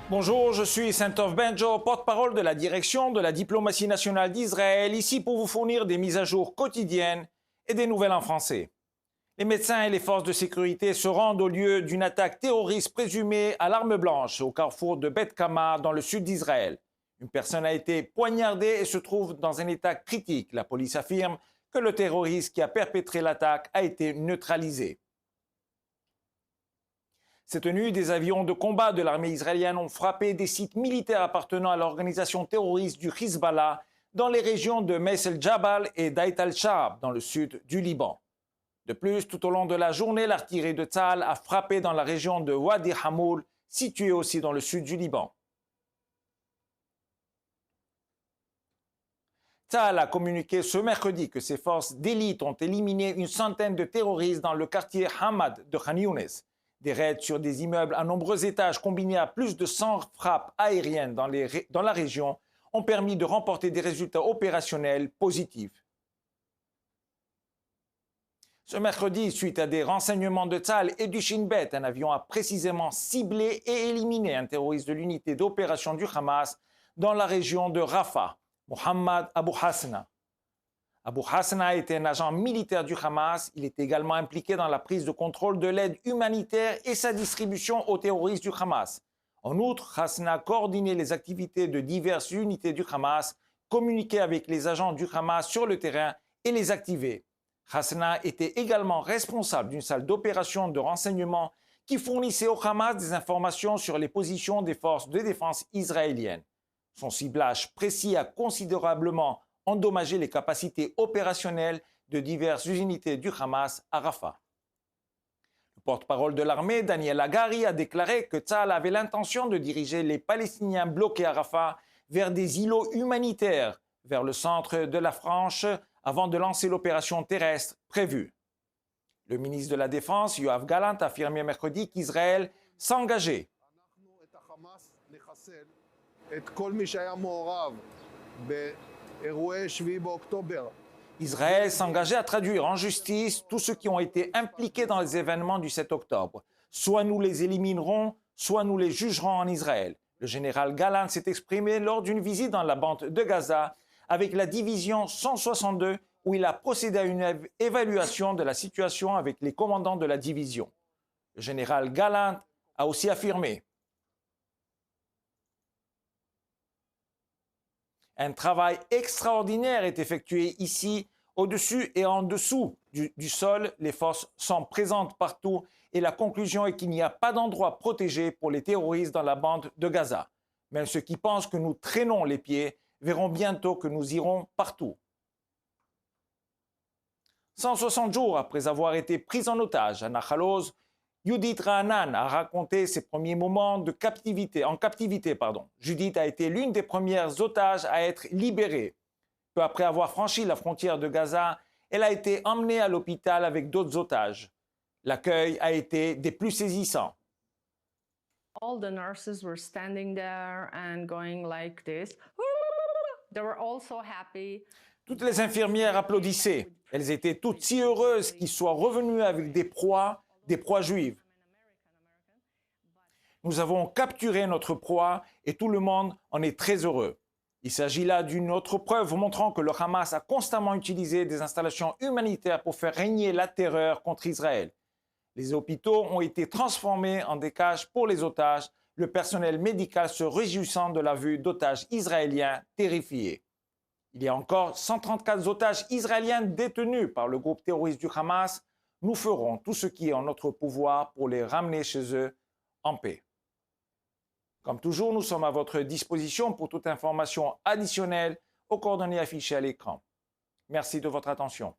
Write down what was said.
Bonjour, je suis Saint-Off Benjo, porte-parole de la direction de la diplomatie nationale d'Israël, ici pour vous fournir des mises à jour quotidiennes et des nouvelles en français. Les médecins et les forces de sécurité se rendent au lieu d'une attaque terroriste présumée à l'arme blanche au carrefour de Beth Kama dans le sud d'Israël. Une personne a été poignardée et se trouve dans un état critique. La police affirme que le terroriste qui a perpétré l'attaque a été neutralisé. Cette nuit, des avions de combat de l'armée israélienne ont frappé des sites militaires appartenant à l'organisation terroriste du Hezbollah dans les régions de Meis el-Jabal et d'Ait al-Shab dans le sud du Liban. De plus, tout au long de la journée, l'artillerie de Tzahal a frappé dans la région de Wadi Hamoul, située aussi dans le sud du Liban. Tzahal a communiqué ce mercredi que ses forces d'élite ont éliminé une centaine de terroristes dans le quartier Hamad de Khan Younes. Des raids sur des immeubles à nombreux étages combinés à plus de 100 frappes aériennes dans la région ont permis de remporter des résultats opérationnels positifs. Ce mercredi, suite à des renseignements de Tzahal et du Shin Bet, un avion a précisément ciblé et éliminé un terroriste de l'unité d'opération du Hamas dans la région de Rafah, Mohammad Abu Hasna. Abu Hasna était un agent militaire du Hamas. Il est également impliqué dans la prise de contrôle de l'aide humanitaire et sa distribution aux terroristes du Hamas. En outre, Hasna coordonnait les activités de diverses unités du Hamas, communiquait avec les agents du Hamas sur le terrain et les activait. Hasna était également responsable d'une salle d'opération de renseignement qui fournissait au Hamas des informations sur les positions des forces de défense israéliennes. Son ciblage précis a considérablement endommagé les capacités opérationnelles de diverses unités du Hamas à Rafah. Le porte-parole de l'armée, Daniel Hagari, a déclaré que Tzahal avait l'intention de diriger les Palestiniens bloqués à Rafah vers des îlots humanitaires, vers le centre de la Franche, avant de lancer l'opération terrestre prévue. Le ministre de la Défense, Yoav Gallant, a affirmé mercredi qu'Israël s'engageait. Israël s'engageait à traduire en justice tous ceux qui ont été impliqués dans les événements du 7 octobre. Soit nous les éliminerons, soit nous les jugerons en Israël. Le général Gallant s'est exprimé lors d'une visite dans la bande de Gaza avec la division 162 où il a procédé à une évaluation de la situation avec les commandants de la division. Le général Gallant a aussi affirmé: un travail extraordinaire est effectué ici, au-dessus et en dessous du sol. Les forces sont présentes partout et la conclusion est qu'il n'y a pas d'endroit protégé pour les terroristes dans la bande de Gaza. Même ceux qui pensent que nous traînons les pieds verront bientôt que nous irons partout. 160 jours après avoir été pris en otage à Nahal Oz, Judith Raanan a raconté ses premiers moments de captivité. Judith a été l'une des premières otages à être libérée. Peu après avoir franchi la frontière de Gaza, elle a été emmenée à l'hôpital avec d'autres otages. L'accueil a été des plus saisissants. All the nurses were standing there and going like this. They were all so happy. Toutes les infirmières applaudissaient. Elles étaient toutes si heureuses qu'ils soient revenus avec des proies juives. Nous avons capturé notre proie et tout le monde en est très heureux. Il s'agit là d'une autre preuve montrant que le Hamas a constamment utilisé des installations humanitaires pour faire régner la terreur contre Israël. Les hôpitaux ont été transformés en des cages pour les otages, le personnel médical se réjouissant de la vue d'otages israéliens terrifiés. Il y a encore 134 otages israéliens détenus par le groupe terroriste du Hamas. Nous ferons tout ce qui est en notre pouvoir pour les ramener chez eux en paix. Comme toujours, nous sommes à votre disposition pour toute information additionnelle aux coordonnées affichées à l'écran. Merci de votre attention.